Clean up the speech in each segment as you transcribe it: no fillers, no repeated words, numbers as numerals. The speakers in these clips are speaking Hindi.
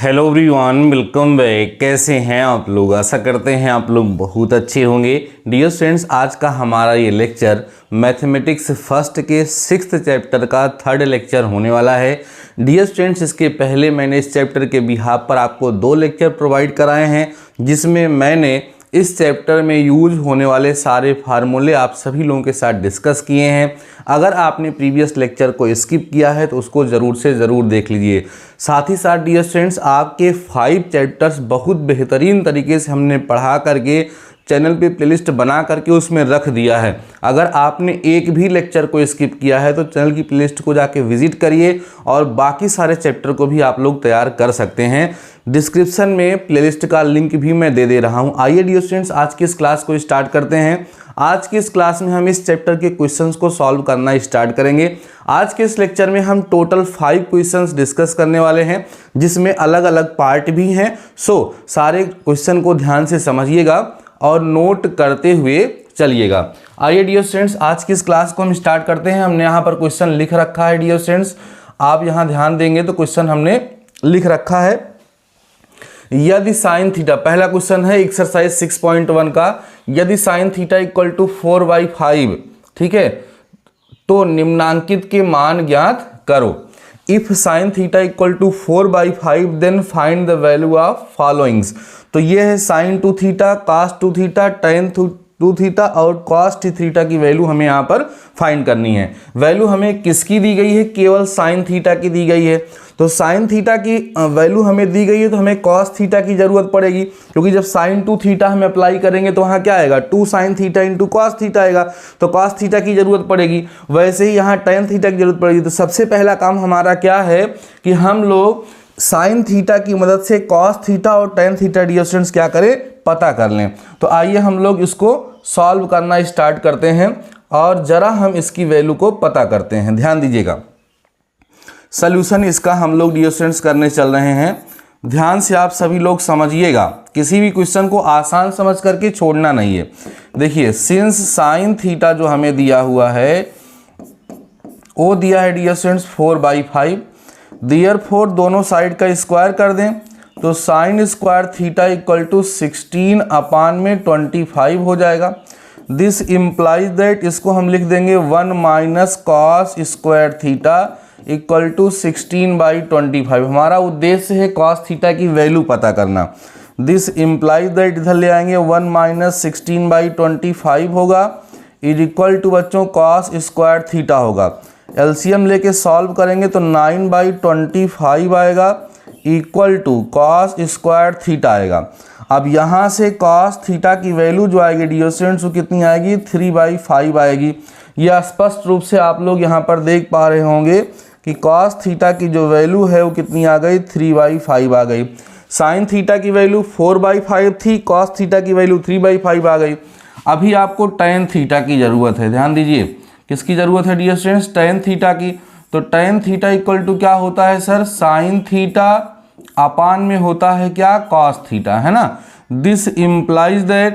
Hello everyone, welcome back. कैसे हैं आप लोग? आशा करते हैं आप लोग बहुत अच्छे होंगे। डियर स्टूडेंट्स, आज का हमारा ये लेक्चर मैथमेटिक्स फर्स्ट के 6th चैप्टर का 3rd लेक्चर होने वाला है। डियर स्टूडेंट्स, इसके पहले मैंने इस चैप्टर के बिहाफ पर आपको 2 लेक्चर प्रोवाइड कराए हैं, जिसमें मैंने इस चैप्टर में यूज होने वाले सारे फार्मूले आप सभी लोगों के साथ डिस्कस किए हैं। अगर आपने प्रीवियस लेक्चर को स्किप किया है तो उसको ज़रूर से ज़रूर देख लीजिए। साथ ही साथ डियर स्टूडेंट्स, आपके 5 चैप्टर्स बहुत बेहतरीन तरीके से हमने पढ़ा करके चैनल पे प्लेलिस्ट बना करके उसमें रख दिया है। अगर आपने एक भी लेक्चर को स्किप किया है तो चैनल की प्लेलिस्ट को जाके विजिट करिए और बाकी सारे चैप्टर को भी आप लोग तैयार कर सकते हैं। डिस्क्रिप्शन में प्लेलिस्ट का लिंक भी मैं दे रहा हूं। आइए डियर स्टूडेंट्स, आज की इस क्लास को स्टार्ट करते हैं। आज की इस क्लास में हम इस चैप्टर के क्वेश्चंस को सॉल्व करना स्टार्ट करेंगे। आज के इस लेक्चर में हम टोटल 5 क्वेश्चंस डिस्कस करने वाले हैं, जिसमें अलग अलग पार्ट भी हैं। सारे क्वेश्चन को ध्यान से समझिएगा और नोट करते हुए चलिएगा। आइए डियर स्टूडेंट्स, आज की इस क्लास को हम स्टार्ट करते हैं। हमने यहाँ पर क्वेश्चन लिख रखा है। डियर स्टूडेंट्स, आप यहाँ ध्यान देंगे तो क्वेश्चन हमने लिख रखा है। यदि साइन थीटा, पहला क्वेश्चन है एक्सरसाइज 6.1 का, यदि साइन थीटा इक्वल टू 4/5, ठीक है, तो निम्नांकित के मान ज्ञात करो। If sine theta equal to 4/5 then find the value of followings. तो ये है sine 2 theta, cos 2 theta, tan 2 theta और कॉस थीटा की वैल्यू हमें यहाँ पर फाइंड करनी है। वैल्यू हमें किसकी दी गई है? केवल साइन थीटा की दी गई है। तो साइन थीटा की वैल्यू हमें दी गई है तो हमें कॉस थीटा की जरूरत पड़ेगी, क्योंकि जब साइन 2 थीटा हम अप्लाई करेंगे तो वहाँ क्या आएगा? 2 sine theta into cos theta आएगा, तो कॉस थीटा की जरूरत पड़ेगी। वैसे ही यहाँ टेन थीटा की जरूरत पड़ेगी। तो सबसे पहला काम हमारा क्या है कि हम लोग साइन थीटा की मदद से कॉस थीटा और टेन थीटा डियर स्टूडेंट्स क्या करें? पता कर लें। तो आइए हम लोग इसको सॉल्व करना स्टार्ट करते हैं और जरा हम इसकी वैल्यू को पता करते हैं। ध्यान दीजिएगा, सॉल्यूशन इसका हम लोग डियर स्टूडेंट्स करने चल रहे हैं। ध्यान से आप सभी लोग समझिएगा, किसी भी क्वेश्चन को आसान समझ करके छोड़ना नहीं है। देखिए, सिंस साइन थीटा जो हमें दिया हुआ है वो दिया है डियर स्टूडेंट्स 4/5, देयरफॉर दोनों साइड का स्क्वायर कर दें तो sine square theta equal to 16/25 हो जाएगा। दिस इम्प्लाइज दैट, इसको हम लिख देंगे 1 minus cos square theta equal to 16/25। हमारा उद्देश्य है कॉस थीटा की वैल्यू पता करना। दिस इम्प्लाइज दैट, इधर ले आएंगे 1 माइनस 16/25 होगा, इज इक्वल टू बच्चों कॉस स्क्वायर थीटा होगा। एलसीएम लेके सॉल्व करेंगे तो 9/25 आएगा equal to cos square theta आएगा। अब यहाँ से कॉस थीटा की वैल्यू जो आएगी डियर स्टूडेंट्स वो कितनी आएगी? 3/5 आएगी। यह स्पष्ट रूप से आप लोग यहाँ पर देख पा रहे होंगे कि कॉस थीटा की जो वैल्यू है वो कितनी आ गई? 3/5 आ गई। साइन थीटा की वैल्यू 4/5 थी, कॉस थीटा की वैल्यू 3/5 आ गई। अभी आपको टेन थीटा की ज़रूरत है। ध्यान दीजिए, किसकी ज़रूरत है डियर स्टूडेंट्स? टेन थीटा की। तो टेन थीटा इक्वल टू क्या होता है सर? साइन थीटा अपान में होता है क्या? कॉस थीटा, है ना। This implies that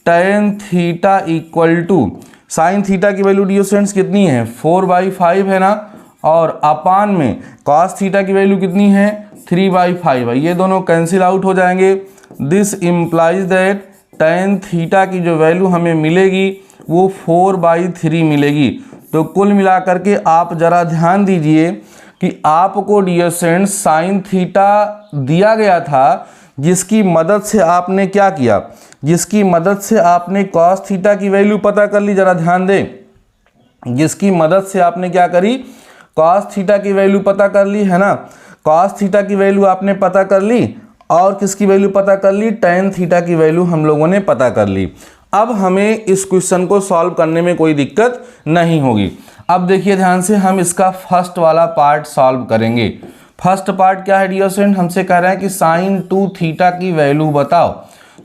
tan theta equal to sine theta की वैल्यू डियर स्टूडेंट्स कितनी है? 4/5 है ना, और अपान में कॉस थीटा की वैल्यू कितनी है? 3/5 है। ये दोनों कैंसिल आउट हो जाएंगे। This implies that tan theta की जो वैल्यू हमें मिलेगी वो 4/3 मिलेगी। तो कुल मिलाकर के आप जरा ध्यान दीजिए कि आपको डियर स्टूडेंट्स साइन थीटा दिया गया था, जिसकी मदद से आपने क्या किया? जिसकी मदद से आपने कॉस थीटा की वैल्यू पता कर ली। जरा ध्यान दें, जिसकी मदद से आपने क्या करी? कॉस थीटा की वैल्यू पता कर ली, है ना। कॉस थीटा की वैल्यू आपने पता कर ली और किसकी वैल्यू पता कर ली? टेन थीटा की वैल्यू हम लोगों ने पता कर ली। अब हमें इस क्वेश्चन को सॉल्व करने में कोई दिक्कत नहीं होगी। अब देखिए ध्यान से, हम इसका फर्स्ट वाला पार्ट सॉल्व करेंगे। फर्स्ट पार्ट क्या है डियर स्टूडेंट? हमसे कह रहा है कि साइन 2 थीटा की वैल्यू बताओ।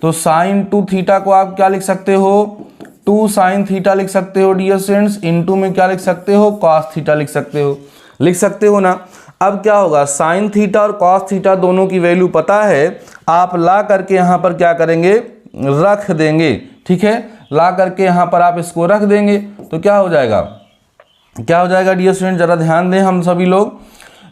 तो साइन 2 थीटा को आप क्या लिख सकते हो? 2 साइन थीटा लिख सकते हो डियर स्टूडेंट्स, इनटू में क्या लिख सकते हो? कॉस थीटा लिख सकते हो। लिख सकते हो ना। अब क्या होगा? साइन थीटा और कॉस थीटा दोनों की वैल्यू पता है, आप ला करके यहाँ पर क्या करेंगे? रख देंगे। ठीक है, ला करके यहाँ पर आप इसको रख देंगे तो क्या हो जाएगा? क्या हो जाएगा डियर स्टूडेंट? जरा ध्यान दें हम सभी लोग।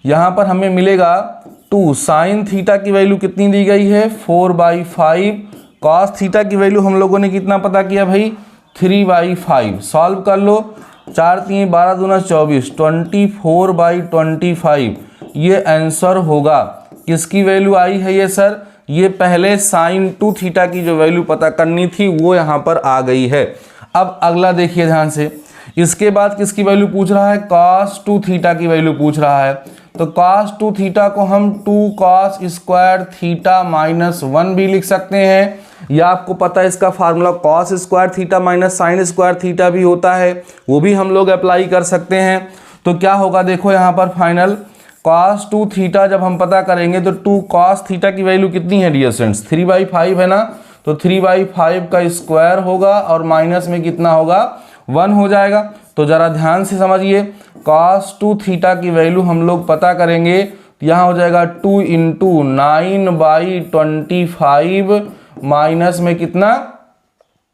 यहाँ पर हमें मिलेगा 2 साइन थीटा की वैल्यू कितनी दी गई है 4/5। कॉस थीटा की वैल्यू हम लोगों ने कितना पता किया भाई 3/5। सॉल्व कर लो, 4 3 12 दूना 24, 24/25 ये आंसर होगा। किसकी वैल्यू आई है ये सर? ये पहले साइन 2 थीटा की जो वैल्यू पता करनी थी वो यहाँ पर आ गई है। अब अगला देखिए ध्यान से, इसके बाद किसकी वैल्यू पूछ रहा है? cos 2 थीटा की वैल्यू पूछ रहा है। तो cos 2 थीटा को हम 2 cos स्क्वायर थीटा माइनस 1 भी लिख सकते हैं, या आपको पता है इसका formula cos square theta minus sign square theta भी होता है, वो भी हम लोग अप्लाई कर सकते हैं। तो क्या होगा देखो यहाँ पर फाइनल cos 2 थीटा जब हम पता करेंगे तो 2 cos थीटा की वैल्यू कितनी है डियर स्टूडेंट्स? 3/5 है ना, तो 3/5 का स्क्वायर होगा और माइनस में कितना होगा 1 हो जाएगा। तो जरा ध्यान से समझिए, cos 2 थीटा की वैल्यू हम लोग पता करेंगे, यहाँ हो जाएगा 2 × 9/25 माइनस में कितना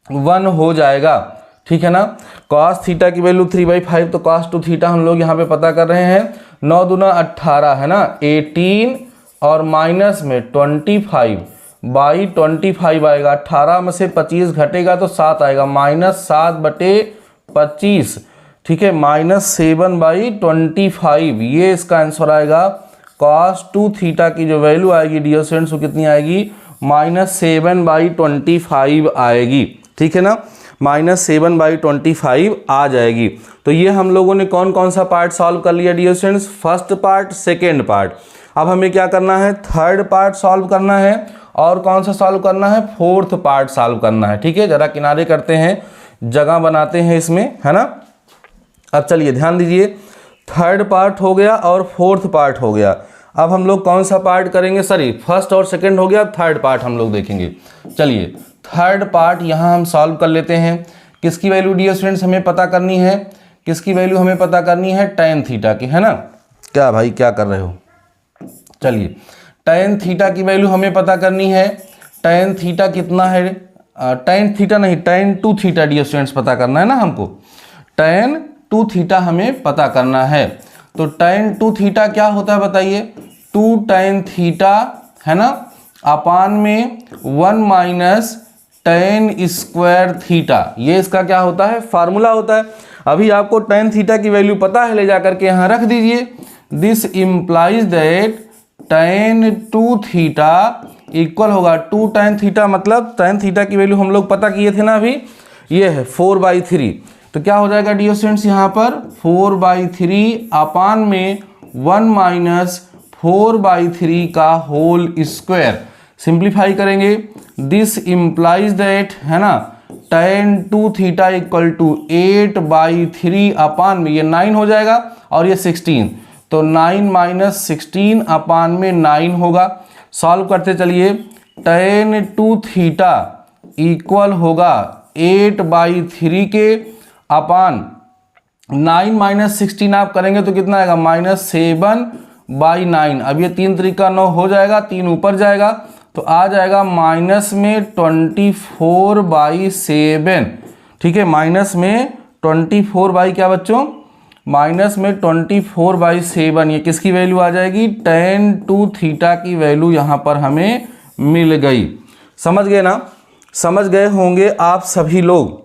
1 हो जाएगा, ठीक है ना। cos थीटा की वैल्यू 3/5, तो cos 2 थीटा हम लोग यहाँ पे पता कर रहे हैं, 9 दूना 18 है ना 18 और माइनस में 25/25 आएगा। 18 में से 25 घटेगा तो 7 आएगा, -7/25, ठीक है, -7/25 ये इसका आंसर आएगा। cos 2 थीटा की जो वैल्यू आएगी डियर स्टूडेंट्स वो कितनी आएगी? -7/25 आएगी, ठीक है ना, -7/25 आ जाएगी। तो ये हम लोगों ने कौन कौन सा पार्ट सॉल्व कर लिया dear students? First part, second part. अब हमें क्या करना है? थर्ड पार्ट सॉल्व करना है, और कौन सा सॉल्व करना है? फोर्थ पार्ट सॉल्व करना है, ठीक है। जरा किनारे करते हैं, जगह बनाते हैं इसमें, है ना। अब चलिए ध्यान दीजिए, थर्ड पार्ट हो गया और फोर्थ पार्ट हो गया। अब हम लोग कौन सा पार्ट करेंगे? सॉरी, फर्स्ट और सेकंड हो गया, थर्ड पार्ट हम लोग देखेंगे। चलिए थर्ड पार्ट यहाँ हम सॉल्व कर लेते हैं। किसकी वैल्यू डियर स्टूडेंट्स हमें पता करनी है? किसकी वैल्यू हमें पता करनी है? tan थीटा की, है ना। क्या भाई क्या कर रहे हो? चलिए tan थीटा की वैल्यू हमें पता करनी है। tan थीटा कितना है? tan थीटा नहीं, tan 2 थीटा डियर स्टूडेंट्स पता करना है ना हमको। tan 2 थीटा हमें पता करना है। तो tan 2 थीटा क्या होता है बताइए? 2 tan थीटा है ना, अपान में 1 माइनस tan स्क्वायर थीटा, ये इसका क्या होता है? फार्मूला होता है। अभी आपको tan थीटा की वैल्यू पता है, ले जाकर के यहाँ रख दीजिए। This implies that tan 2 theta equal होगा 2 tan थीटा, मतलब tan थीटा की वैल्यू हम लोग पता किए थे ना अभी, ये है 4/3। तो क्या हो जाएगा डियर स्टूडेंट्स यहाँ पर 4/3 अपान में 1 माइनस 4/3 का होल स्क्वायर। सिंप्लीफाई करेंगे, दिस इम्प्लाइज दैट है ना tan 2 थीटा इक्वल टू 8/3 अपान में ये 9 हो जाएगा और ये 16, तो 9 माइनस 16 अपान में 9 होगा। सॉल्व करते चलिए, tan 2 थीटा इक्वल होगा 8/3 के अपान 9 माइनस 16 आप करेंगे तो कितना आएगा? -7/9। अब ये 3 3 9 हो जाएगा, 3 ऊपर जाएगा तो आ जाएगा माइनस में 24/7, ठीक है। माइनस में 24 क्या बच्चों? माइनस में 24/7, ये किसकी वैल्यू आ जाएगी? tan 2 थीटा की वैल्यू यहाँ पर हमें मिल गई। समझ गए ना? समझ गए होंगे आप सभी लोग,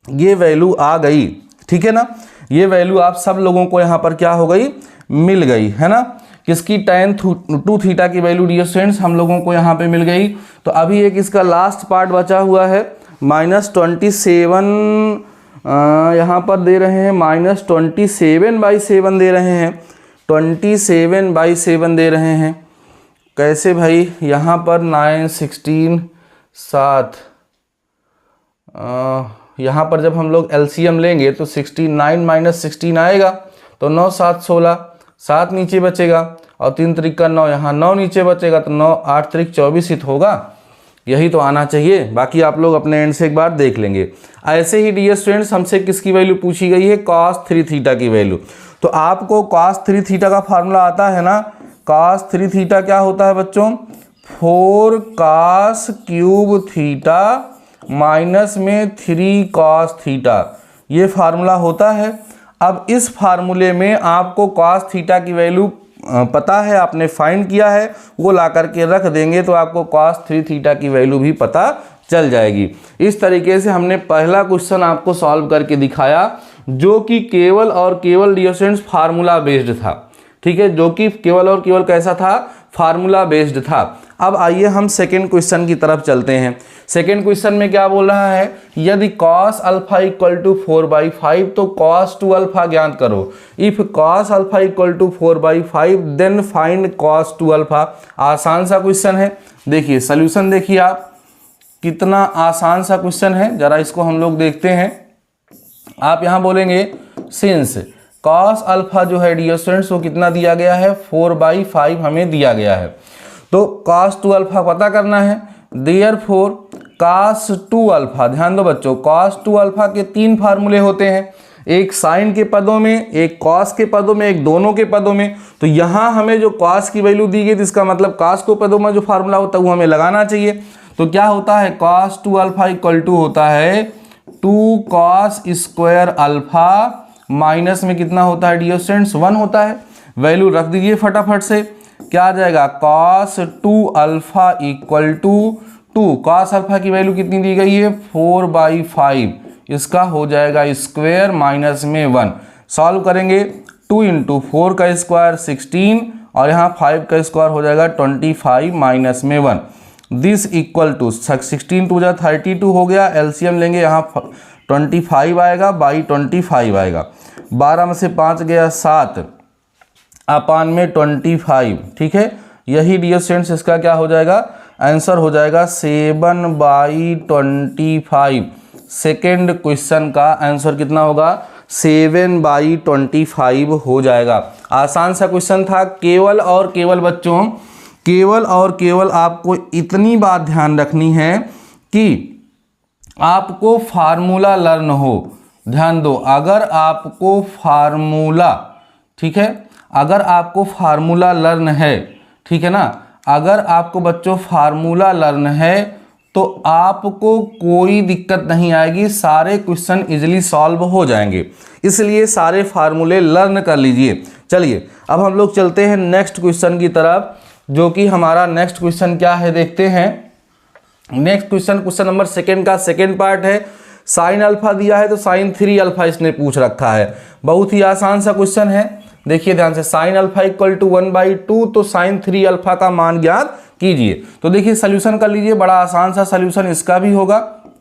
ये वैल्यू आ गई, ठीक है ना। ये वैल्यू आप सब लोगों को यहाँ पर क्या हो गई? मिल गई, है ना। किसकी? tan 2 थीटा की वैल्यू डियर स्टूडेंट्स हम लोगों को यहाँ पे मिल गई। तो अभी एक इसका लास्ट पार्ट बचा हुआ है, -27 यहाँ पर दे रहे हैं, -27/7 दे रहे हैं, 27/7 दे रहे हैं। कैसे भाई? यहाँ पर 9 16 7, यहाँ पर जब हम लोग LCM लेंगे तो 69 माइनस 16 आएगा, तो 9 7 16, 7 नीचे बचेगा और 3 3 9, यहाँ 9 नीचे बचेगा तो 9 8 3 24 हित होगा। यही तो आना चाहिए, बाकी आप लोग अपने एंड से एक बार देख लेंगे। ऐसे ही डियर स्टूडेंट्स हमसे किसकी वैल्यू पूछी गई है? cos 3 थीटा की वैल्यू। तो आपको cos 3 थीटा का फार्मूला आता है ना। cos 3 थीटा क्या होता है बच्चों? 4 cos क्यूब थीटा माइनस में 3 cos थीटा, ये फार्मूला होता है। अब इस फार्मूले में आपको cos थीटा की वैल्यू पता है, आपने फाइंड किया है, वो ला करके रख देंगे तो आपको cos 3 थीटा की वैल्यू भी पता चल जाएगी। इस तरीके से हमने पहला क्वेश्चन आपको सॉल्व करके दिखाया, जो कि केवल और केवल डियर स्टूडेंट्स फार्मूला बेस्ड था। ठीक है, जो कि केवल और केवल कैसा था, फार्मूला बेस्ड था। अब आइए हम सेकेंड क्वेश्चन की तरफ चलते हैं। सेकेंड क्वेश्चन में क्या बोल रहा है, यदि cos अल्फा इक्वल टू 4/5 तो cos 2 अल्फा ज्ञात करो। If cos alpha equal to 4/5 then find cos 2 alpha. आसान सा क्वेश्चन है, देखिए सोल्यूशन देखिए आप, कितना आसान सा क्वेश्चन है, जरा इसको हम लोग देखते हैं। आप यहाँ बोलेंगे सिंस cos अल्फा जो है डियर स्टूडेंट्स वो कितना दिया गया है, 4/5 हमें दिया गया है, तो cos 2 अल्फा पता करना है। देयरफॉर cos 2 अल्फा, ध्यान दो बच्चों, cos 2 अल्फा के 3 फार्मूले होते हैं, एक साइन के पदों में, एक cos के पदों में, एक दोनों के पदों में। तो यहाँ हमें जो cos की वैल्यू दी गई तो इसका मतलब cos को पदों में जो फार्मूला होता है वो हमें लगाना चाहिए। तो क्या होता है, cos 2 अल्फा इक्वल टू होता है 2 cos स्क्वायर अल्फा, माइनस में कितना होता है डियर स्टूडेंट्स, 1 होता है। वैल्यू रख दीजिए फटाफट से, क्या आ जाएगा, cos 2 alpha equal to 2, cos alpha की वैल्यू कितनी दी गई है, 4/5, इसका हो जाएगा स्क्वायर माइनस में 1। सॉल्व करेंगे, 2 × 4 का स्क्वायर 16 और यहाँ 5 का स्क्वायर हो जाएगा 25 माइनस में 1। दिस इक्वल टू 16 2 जा 32 हो गया, एलसीएम लेंगे, यहाँ 25 आएगा बाई 25 आएगा, 12 में से 5 गया 7 अपान में 25। ठीक है, यही डियर स्टूडेंट्स इसका क्या हो जाएगा, आंसर हो जाएगा 7/25। सेकेंड क्वेश्चन का आंसर कितना होगा, 7/25 हो जाएगा। आसान सा क्वेश्चन था। केवल और केवल बच्चों, केवल और केवल आपको इतनी बात ध्यान रखनी है कि आपको फार्मूला लर्न हो। ध्यान दो, अगर आपको फार्मूला, ठीक है, अगर आपको फार्मूला लर्न है, ठीक है ना, अगर आपको बच्चों फार्मूला लर्न है तो आपको कोई दिक्कत नहीं आएगी, सारे क्वेश्चन इजीली सॉल्व हो जाएंगे। इसलिए सारे फार्मूले लर्न कर लीजिए। चलिए अब हम लोग चलते हैं नेक्स्ट क्वेश्चन की तरफ, जो कि हमारा नेक्स्ट क्वेश्चन क्या है देखते हैं। Next question, question number second का सेकेंड पार्ट है। साइन अल्फा दिया है तो साइन 3 अल्फा इसने पूछ रखा है। बहुत ही आसान सा क्वेश्चन है, देखिए ध्यान से, साइन अल्फा इक्वल टू 1/2 तो साइन 3 अल्फा का मान ज्ञात कीजिए। तो देखिए सोल्यूशन कर लीजिए, बड़ा आसान सा सोल्यूशन इसका भी होगा।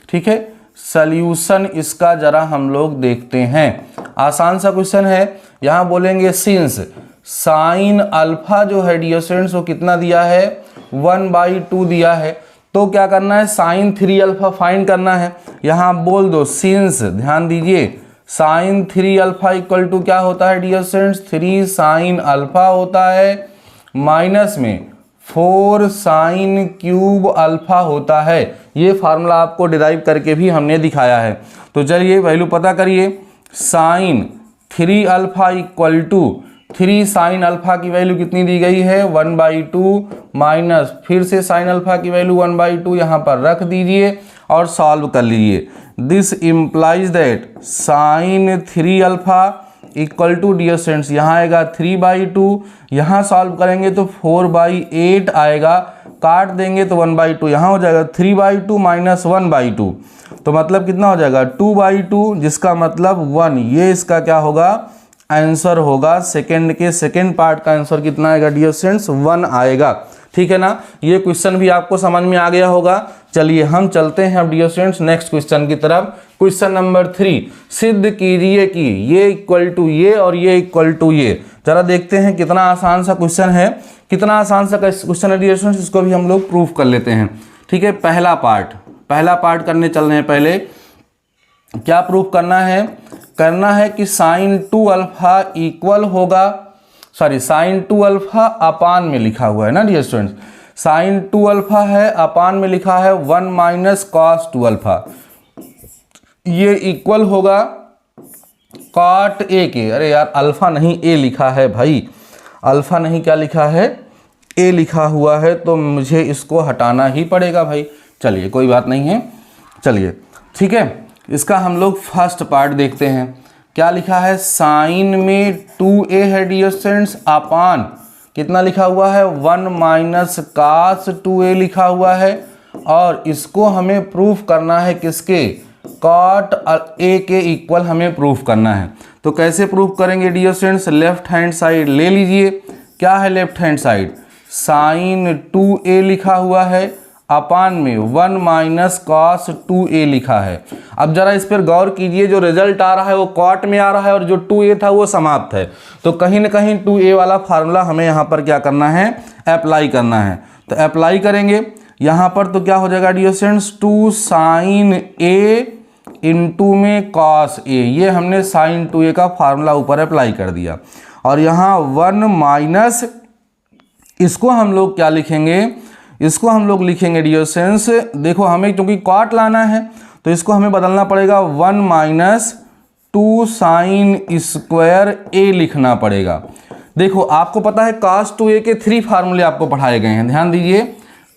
ठीक है, सोल्यूशन इसका जरा हम लोग देखते हैं। आसान सा क्वेश्चन है, यहाँ बोलेंगे सिंस साइन अल्फा जो है डियर स्टूडेंट्स वो कितना दिया है, 1/2 दिया है, तो क्या करना है, साइन 3 अल्फा फाइंड करना है। यहाँ बोल दो सिंस, ध्यान दीजिए, साइन 3 अल्फा इक्वल टू क्या होता है डियर स्टूडेंट्स, 3 साइन अल्फा होता है, माइनस में 4 साइन क्यूब अल्फा होता है। ये फार्मूला आपको डिराइव करके भी हमने दिखाया है। तो चलिए वैल्यू पता करिए, sine 3 alpha equal to 3 sine alpha की वैल्यू कितनी दी गई है, 1/2 माइनस फिर से साइन अल्फा की वैल्यू 1/2 यहाँ पर रख दीजिए और सॉल्व कर लीजिए। This implies that sine 3 alpha equal to dear students यहाँ आएगा 3/2, यहाँ सॉल्व करेंगे तो 4/8 आएगा, काट देंगे तो 1/2 यहाँ हो जाएगा, 3/2 माइनस 1/2 तो मतलब कितना हो जाएगा 2/2, जिसका मतलब 1। ये इसका क्या होगा, आंसर होगा। सेकंड के सेकंड पार्ट का आंसर कितना आएगा डियर स्टूडेंट्स, 1 आएगा। ठीक है ना, ये क्वेश्चन भी आपको समझ में आ गया होगा। चलिए हम चलते हैं अब डियर स्टूडेंट्स नेक्स्ट क्वेश्चन की तरफ। क्वेश्चन नंबर 3, सिद्ध कीजिए कि ये इक्वल टू ये और ये इक्वल टू ये। जरा देखते हैं कितना आसान सा क्वेश्चन है, कितना आसान सा क्वेश्चन है डियर स्टूडेंट्स, इसको भी हम लोग प्रूफ कर लेते हैं। ठीक है, पहला पार्ट करने चल रहे हैं। पहले क्या प्रूफ करना है कि साइन 2 अल्फा इक्वल होगा, सॉरी साइन 2 अल्फा अपान में लिखा हुआ है ना डियर स्टूडेंट्स, साइन 2 अल्फा है, अपान में लिखा है 1 माइनस कॉस 2 अल्फा, ये इक्वल होगा कॉट ए के। अरे यार अल्फा नहीं ए लिखा है भाई, अल्फा नहीं क्या लिखा है, ए लिखा हुआ है, तो मुझे इसको हटाना ही पड़ेगा भाई। चलिए कोई बात नहीं है, चलिए ठीक है, इसका हम लोग फर्स्ट पार्ट देखते हैं। क्या लिखा है, साइन में 2a है डियर स्टूडेंट्स, अपान कितना लिखा हुआ है 1 माइनस cos 2a लिखा हुआ है, और इसको हमें प्रूफ करना है किसके, cot a के इक्वल हमें प्रूफ करना है। तो कैसे प्रूफ करेंगे dear students, left hand side ले लीजिए। क्या है left hand side, sin 2a लिखा हुआ है अपान में 1 माइनस cos 2a लिखा है। अब जरा इस पर गौर कीजिए, जो रिजल्ट आ रहा है वो कॉट में आ रहा है और जो 2a था वो समाप्त है, तो कहीं ना कहीं 2a वाला फार्मूला हमें यहाँ पर क्या करना है, अप्लाई करना है। तो अप्लाई करेंगे यहाँ पर तो क्या हो जाएगा dear students, 2 sin a into में cos a, ये हमने sin 2a का फार्मूला ऊपर अप्लाई कर दिया। और यहाँ 1 माइनस, इसको हम लोग क्या लिखेंगे, इसको हम लोग लिखेंगे डियर स्टूडेंट्स, देखो हमें क्योंकि कॉट लाना है तो इसको हमें बदलना पड़ेगा 1 माइनस 2 sin स्क्वायर a लिखना पड़ेगा। देखो आपको पता है cos 2a के 3 फार्मूले आपको पढ़ाए गए हैं, ध्यान दीजिए,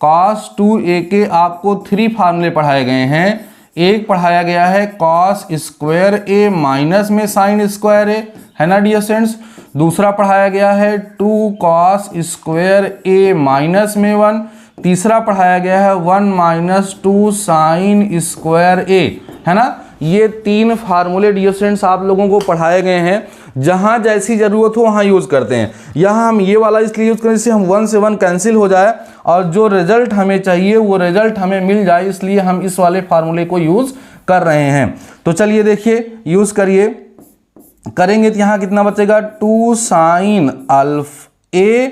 cos 2a के आपको 3 फार्मूले पढ़ाए गए हैं। एक पढ़ाया गया है cos स्क्वायर a माइनस में sin स्क्वायर a, है ना डियर स्टूडेंट्स। दूसरा पढ़ाया गया है 2 cos स्क्वायर a माइनस में 1। तीसरा पढ़ाया गया है 1 माइनस 2 sin स्क्वायर a, है ना। ये 3 फार्मूले डियर स्टूडेंट्स आप लोगों को पढ़ाए गए हैं, जहाँ जैसी ज़रूरत हो वहाँ यूज़ करते हैं। यहाँ हम ये वाला इसलिए यूज़ करें जिससे हम 1 से 1 कैंसिल हो जाए और जो रिजल्ट हमें चाहिए वो रिजल्ट हमें मिल जाए, इसलिए हम इस वाले फार्मूले को यूज़ कर रहे हैं। तो चलिए देखिए यूज़ करेंगे तो यहाँ कितना बचेगा, 2 sin अल्फा a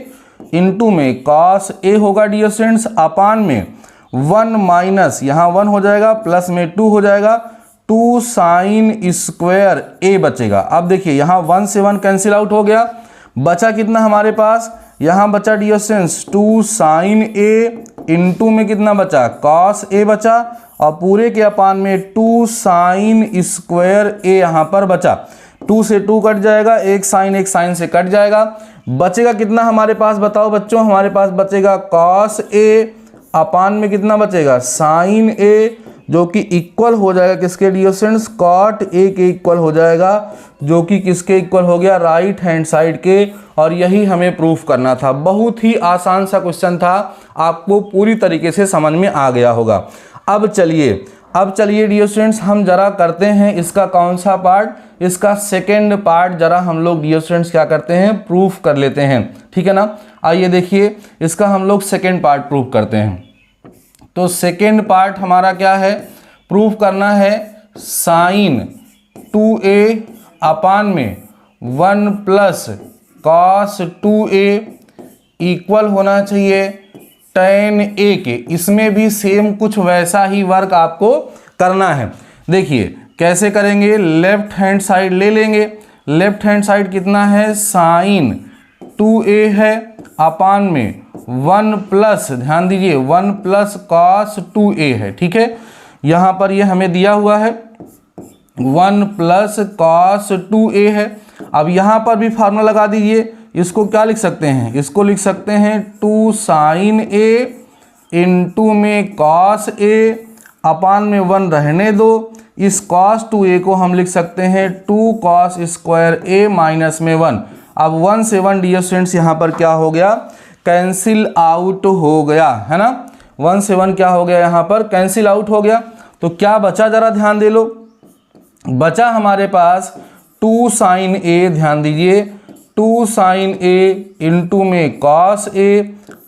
इंटू में cos a होगा डियर स्टूडेंट्स, अपान में 1 माइनस, यहाँ 1 हो जाएगा प्लस में 2 हो जाएगा, 2 sin स्क्वायर a बचेगा। अब देखिए यहाँ 1 से 1 कैंसिल आउट हो गया, बचा कितना हमारे पास, यहाँ बचा dear students 2 sin a into में कितना बचा, cos a बचा, और पूरे के अपान में 2 sin स्क्वायर a यहाँ पर बचा। 2 से 2 कट जाएगा, एक साइन से कट जाएगा, बचेगा कितना हमारे पास बताओ बच्चों, हमारे पास बचेगा cos a अपान में कितना बचेगा, sin a, जो कि इक्वल हो जाएगा किसके डियर स्टूडेंट्स, cot a के इक्वल हो जाएगा, जो कि किसके इक्वल हो गया, राइट हैंड साइड के। और यही हमें प्रूफ करना था। बहुत ही आसान सा क्वेश्चन था, आपको पूरी तरीके से समझ में आ गया होगा। अब चलिए डियर स्टूडेंट्स हम जरा करते हैं इसका कौन सा पार्ट, इसका सेकेंड पार्ट जरा हम लोग डियर स्टूडेंट्स क्या करते हैं, प्रूफ कर लेते हैं, ठीक है ना। आइए देखिए इसका हम लोग सेकेंड पार्ट प्रूफ करते हैं। तो सेकेंड पार्ट हमारा क्या है, प्रूफ करना है sin 2a अपान में 1 प्लस cos 2a इक्वल होना चाहिए tan a के। इसमें भी सेम कुछ वैसा ही वर्क आपको करना है। देखिए कैसे करेंगे, लेफ्ट हैंड साइड ले लेंगे, लेफ्ट हैंड साइड कितना है, sin 2a है अपान में 1 प्लस, ध्यान दीजिए 1 प्लस cos 2a है, ठीक है। यहाँ पर ये हमें दिया हुआ है 1 प्लस cos 2a है। अब यहाँ पर भी फार्मूला लगा दीजिए, इसको क्या लिख सकते हैं, इसको लिख सकते हैं 2 sin a इंटू में cos a अपान में 1 रहने दो, इस cos 2a को हम लिख सकते हैं 2 cos स्क्वायर a माइनस में 1। अब 1 से 1 डियर स्टूडेंट्स यहाँ पर क्या हो गया, कैंसिल आउट हो गया, है ना। 1 से 1 क्या हो गया, यहाँ पर कैंसिल आउट हो गया। तो क्या बचा जरा ध्यान दे लो, बचा हमारे पास 2 sin a, ध्यान दीजिए 2 sin a इंटू में cos a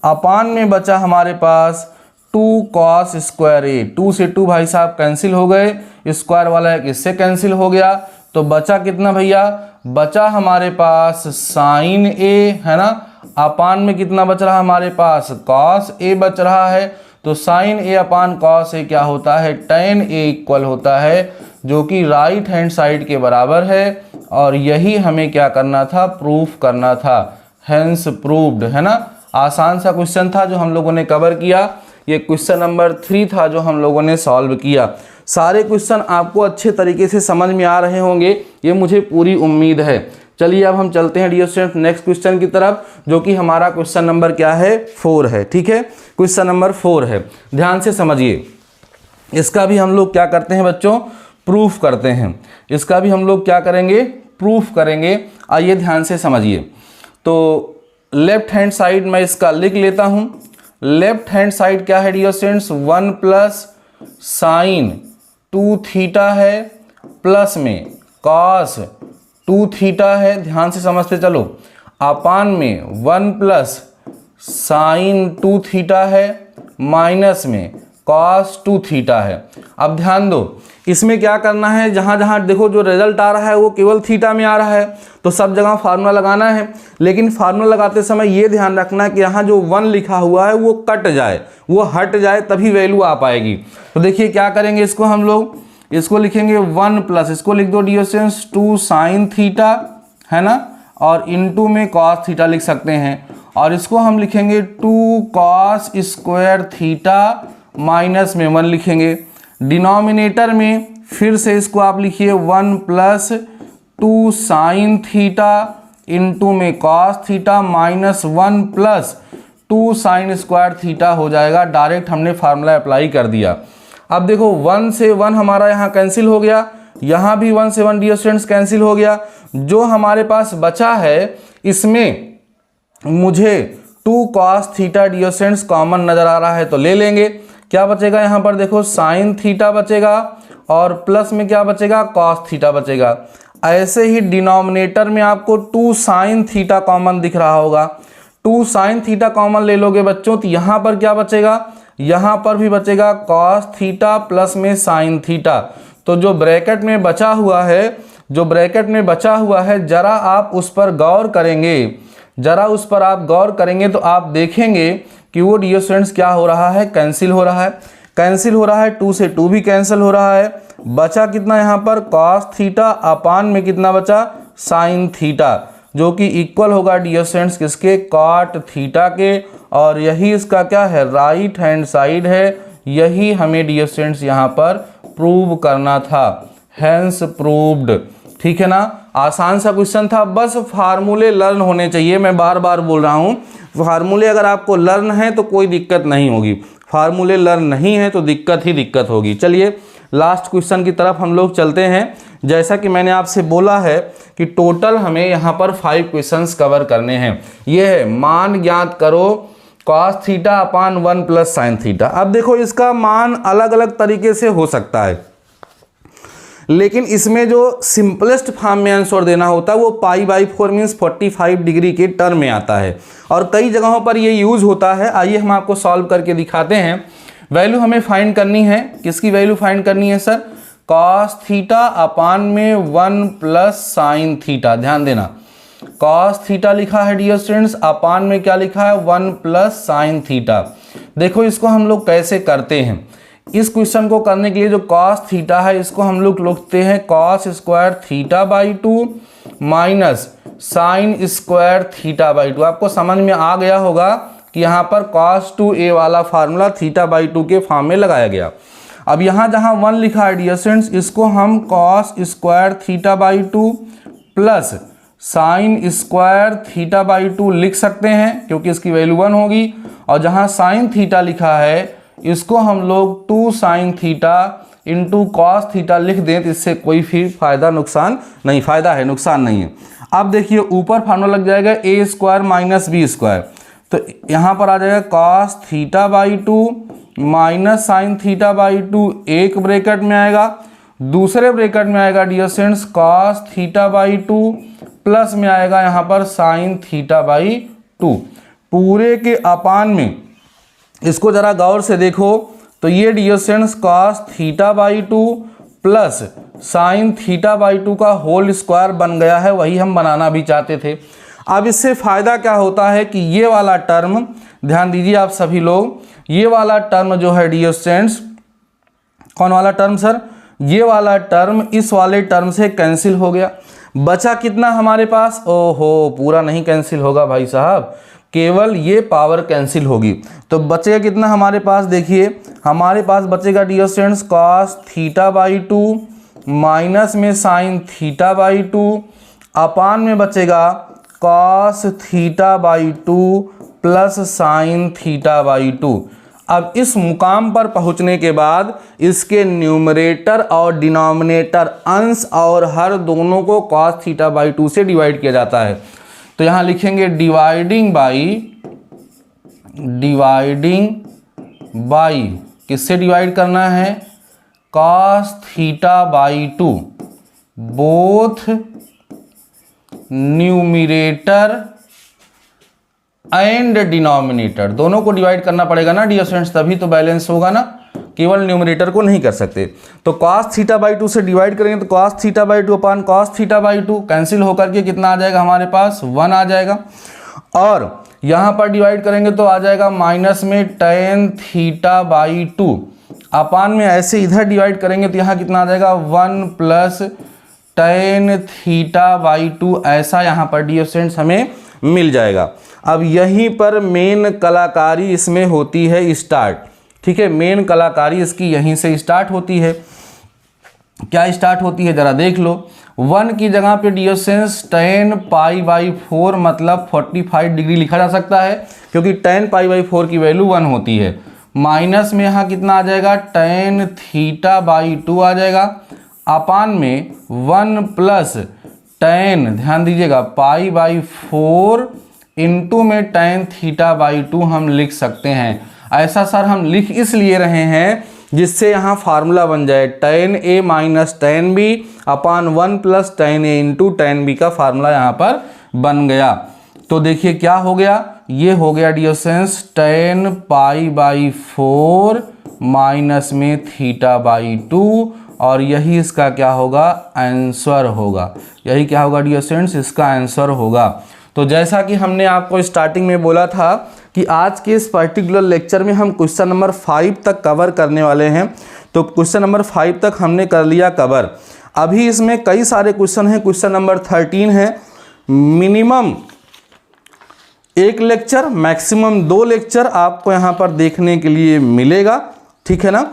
अपान में बचा हमारे पास 2 cos स्क्वायर a। 2 से 2 भाई साहब कैंसिल हो गए, स्क्वायर वाला एक इससे कैंसिल हो गया, तो बचा कितना भैया, बचा हमारे पास sin a, है ना, अपान में कितना बच रहा हमारे पास, cos a बच रहा है। तो sin a upon cos a क्या होता है, tan a इक्वल होता है, जो कि राइट हैंड साइड के बराबर है। और यही हमें क्या करना था, प्रूफ करना था, हेंस प्रूव्ड, है ना। आसान सा क्वेश्चन था जो हम लोगों ने कवर किया। ये क्वेश्चन नंबर 3 था जो हम लोगों ने सॉल्व किया। सारे क्वेश्चन आपको अच्छे तरीके से समझ में आ रहे होंगे, ये मुझे पूरी उम्मीद है। चलिए अब हम चलते हैं डियर स्टूडेंट नेक्स्ट क्वेश्चन की तरफ, जो कि हमारा क्वेश्चन नंबर क्या है, 4 है, ठीक है। क्वेश्चन नंबर 4 है, ध्यान से समझिए। इसका भी हम लोग क्या करते हैं बच्चों, प्रूफ करते हैं। इसका भी हम लोग क्या करेंगे, प्रूफ करेंगे। आइए ध्यान से समझिए। तो लेफ्ट हैंड साइड मैं इसका लिख लेता हूं। लेफ्ट हैंड साइड क्या है dear students, 1 plus sine 2 theta है, प्लस में कॉस 2 थीटा है, ध्यान से समझते चलो, अपान में 1 प्लस साइन 2 थीटा है, माइनस में कॉस 2 थीटा है। अब ध्यान दो, इसमें क्या करना है, जहाँ जहाँ देखो जो रिजल्ट आ रहा है वो केवल थीटा में आ रहा है, तो सब जगह फार्मूला लगाना है। लेकिन फार्मूला लगाते समय ये ध्यान रखना कि यहाँ जो 1 लिखा हुआ है वो कट जाए, वो हट जाए, तभी वैल्यू आ पाएगी। तो देखिए क्या करेंगे, इसको हम लोग इसको लिखेंगे 1 प्लस, इसको लिख दो डियर स्टूडेंट्स 2 साइन थीटा, है ना, और इनटू में कॉस थीटा लिख सकते हैं, और इसको हम लिखेंगे 2 कॉस स्क्वायर थीटा, माइनस में 1 लिखेंगे। डिनोमिनेटर में फिर से इसको आप लिखिए 1 प्लस 2 साइन थीटा इंटू में cos theta, minus 1 plus 2 sign square theta हो जाएगा। डायरेक्ट हमने फार्मूला अप्लाई कर दिया। अब देखो 1 से 1 हमारा यहाँ कैंसिल हो गया, यहाँ भी 1 से 1 डियर स्टूडेंट्स कैंसिल हो गया। जो हमारे पास बचा है इसमें मुझे 2 cos theta dear students common नजर आ रहा है, तो ले लेंगे। क्या बचेगा यहाँ पर, देखो साइन थीटा बचेगा और प्लस में क्या बचेगा, कॉस थीटा बचेगा। ऐसे ही डिनोमिनेटर में आपको 2 साइन थीटा कॉमन दिख रहा होगा, 2 साइन थीटा कॉमन ले लोगे बच्चों, तो यहाँ पर क्या बचेगा, यहाँ पर भी बचेगा कॉस थीटा प्लस में साइन थीटा। तो जो ब्रैकेट में बचा हुआ है, जो ब्रैकेट में बचा हुआ है, जरा आप उस पर गौर करेंगे, जरा उस पर आप गौर करेंगे तो आप देखेंगे कि वो डियर स्टूडेंट्स क्या हो रहा है, कैंसिल हो रहा है। कैंसिल हो रहा है, 2 से 2 भी कैंसिल हो रहा है। बचा कितना यहाँ पर, कॉस थीटा, अपान में कितना बचा, साइन थीटा, जो कि इक्वल होगा डियर स्टूडेंट्स किसके, कॉट थीटा के। और यही इसका क्या है, राइट हैंड साइड है। यही हमें डियर स्टूडेंट्स यहाँ पर प्रूव करना था, हैंस प्रूव्ड। ठीक है ना, आसान सा क्वेश्चन था, बस फार्मूले लर्न होने चाहिए। मैं बार बार बोल रहा हूँ, फार्मूले अगर आपको लर्न है तो कोई दिक्कत नहीं होगी, फार्मूले लर्न नहीं है तो दिक्कत ही दिक्कत होगी। चलिए लास्ट क्वेश्चन की तरफ हम लोग चलते हैं। जैसा कि मैंने आपसे बोला है कि टोटल हमें यहाँ पर 5 क्वेश्चंस कवर करने हैं। ये है मान ज्ञात करो cos theta upon 1 plus sine theta. अब देखो इसका मान अलग अलग तरीके से हो सकता है, लेकिन इसमें जो सिंपलेस्ट फॉर्म में आंसर देना होता है वो π/4 मीन्स 45 डिग्री के टर्म में आता है, और कई जगहों पर ये यूज होता है। आइए हम आपको सॉल्व करके दिखाते हैं। वैल्यू हमें फाइंड करनी है, किसकी वैल्यू फाइंड करनी है सर, कॉस थीटा अपान में 1 प्लस साइन थीटा। ध्यान देना, कॉस थीटा लिखा है डियर स्टूडेंट्स, अपान में क्या लिखा है, 1 प्लस साइन थीटा। देखो इसको हम लोग कैसे करते हैं, इस क्वेश्चन को करने के लिए जो कॉस थीटा है इसको हम लोग लिखते हैं cos square theta by 2 minus sign square theta by 2। आपको समझ में आ गया होगा कि यहाँ पर cos 2a वाला फार्मूला थीटा बाई 2 के फॉर्म में लगाया गया। अब यहाँ जहाँ 1 लिखा है डियर स्टूडेंट्स, इसको हम cos square theta by 2 plus sign square theta by 2 लिख सकते हैं, क्योंकि इसकी वैल्यू 1 होगी। और जहाँ साइन थीटा लिखा है इसको हम लोग 2 sine theta into cos theta लिख दें, तो इससे कोई भी फायदा नुकसान नहीं, फायदा है नुकसान नहीं है। अब देखिए ऊपर फार्मूला लग जाएगा a square minus B square, तो यहाँ पर आ जाएगा cos theta by 2 minus sine theta by 2, एक ब्रैकेट में आएगा, दूसरे ब्रैकेट में आएगा dear students cos theta by 2 plus में आएगा यहाँ पर साइन थीटा बाई 2। पूरे के अपान में इसको जरा गौर से देखो तो ये dear students cos theta by 2 plus sine theta by 2 का होल स्क्वायर बन गया है, वही हम बनाना भी चाहते थे। अब इससे फायदा क्या होता है कि ये वाला टर्म, ध्यान दीजिए आप सभी लोग, ये वाला टर्म जो है डियर स्टूडेंट्स, कौन वाला टर्म सर, ये वाला टर्म इस वाले टर्म से कैंसिल हो गया। बचा कितना हमारे पास, ओहो पूरा नहीं कैंसिल होगा भाई साहब, केवल ये पावर कैंसिल होगी। तो बचेगा कितना हमारे पास, देखिए हमारे पास बचेगा dear students cos theta by 2 minus में साइन थीटा बाई 2 अपान में बचेगा cos theta by 2 plus sine theta by 2। अब इस मुकाम पर पहुंचने के बाद इसके न्यूमरेटर और डिनोमिनेटर अंश और हर दोनों को कॉस थीटा बाई 2 से डिवाइड किया जाता है। तो यहाँ लिखेंगे डिवाइडिंग बाई किससे डिवाइड करना है, cos theta by 2 both numerator and denominator, दोनों को डिवाइड करना पड़ेगा ना डियर स्टूडेंट्स, तभी तो बैलेंस होगा ना, केवल न्यूमरेटर को नहीं कर सकते। तो cos थीटा बाई 2 से डिवाइड करेंगे तो cos theta by 2 upon cos theta by 2 cancel होकर के कितना आ जाएगा हमारे पास 1 आ जाएगा। और यहाँ पर डिवाइड करेंगे तो आ जाएगा माइनस में tan थीटा बाई 2 अपान में ऐसे इधर डिवाइड करेंगे तो यहाँ कितना आ जाएगा 1 प्लस tan थीटा बाई 2, ऐसा यहाँ पर डियर स्टूडेंट्स हमें मिल जाएगा। अब यहीं पर मेन कलाकारी इसमें होती है स्टार्ट, ठीक है, मेन कलाकारी इसकी यहीं से स्टार्ट होती है। क्या स्टार्ट होती है जरा देख लो, 1 की जगह पे dear students tan pi by 4 मतलब 45 डिग्री लिखा जा सकता है, क्योंकि tan पाई बाई 4 की वैल्यू 1 होती है। माइनस में यहाँ कितना आ जाएगा tan थीटा बाई 2 आ जाएगा, अपान में 1 प्लस tan, ध्यान दीजिएगा, पाई बाई 4 इंटू में tan थीटा बाई 2 हम लिख सकते हैं। ऐसा सर हम लिख इसलिए रहे हैं जिससे यहाँ फार्मूला बन जाए tan a minus tan b upon 1 plus tan a into tan b का फार्मूला यहाँ पर बन गया। तो देखिए क्या हो गया, ये हो गया dear students tan pi by 4 minus में थीटा बाई 2, और यही इसका क्या होगा आंसर होगा, यही क्या होगा डियर स्टूडेंट्स इसका आंसर होगा। तो जैसा कि हमने आपको स्टार्टिंग में बोला था कि आज के इस पर्टिकुलर लेक्चर में हम क्वेश्चन नंबर 5 तक कवर करने वाले हैं। तो क्वेश्चन नंबर 5 तक हमने कर लिया कवर। अभी इसमें कई सारे क्वेश्चन हैं, क्वेश्चन नंबर 13 है, मिनिमम 1 लेक्चर मैक्सिमम 2 लेक्चर आपको यहाँ पर देखने के लिए मिलेगा, ठीक है ना।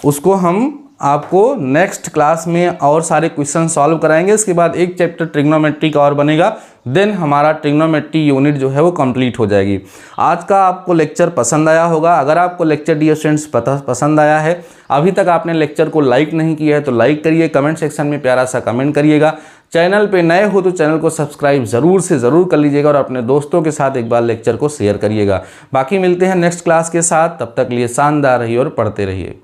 उसको हम आपको नेक्स्ट क्लास में और सारे क्वेश्चन सॉल्व कराएंगे। इसके बाद एक चैप्टर ट्रिग्नोमेट्री का और बनेगा, देन हमारा ट्रिग्नोमेट्री यूनिट जो है वो कंप्लीट हो जाएगी। आज का आपको लेक्चर पसंद आया होगा। अगर आपको लेक्चर डियर स्टूडेंट्स पसंद आया है, अभी तक आपने लेक्चर को लाइक नहीं किया है तो लाइक करिए, कमेंट सेक्शन में प्यारा सा कमेंट करिएगा। चैनल पे नए हो तो चैनल को सब्सक्राइब ज़रूर से ज़रूर कर लीजिएगा और अपने दोस्तों के साथ एक बार लेक्चर को शेयर करिएगा। बाकी मिलते हैं नेक्स्ट क्लास के साथ, तब तक लिए शानदार रहिए और पढ़ते रहिए।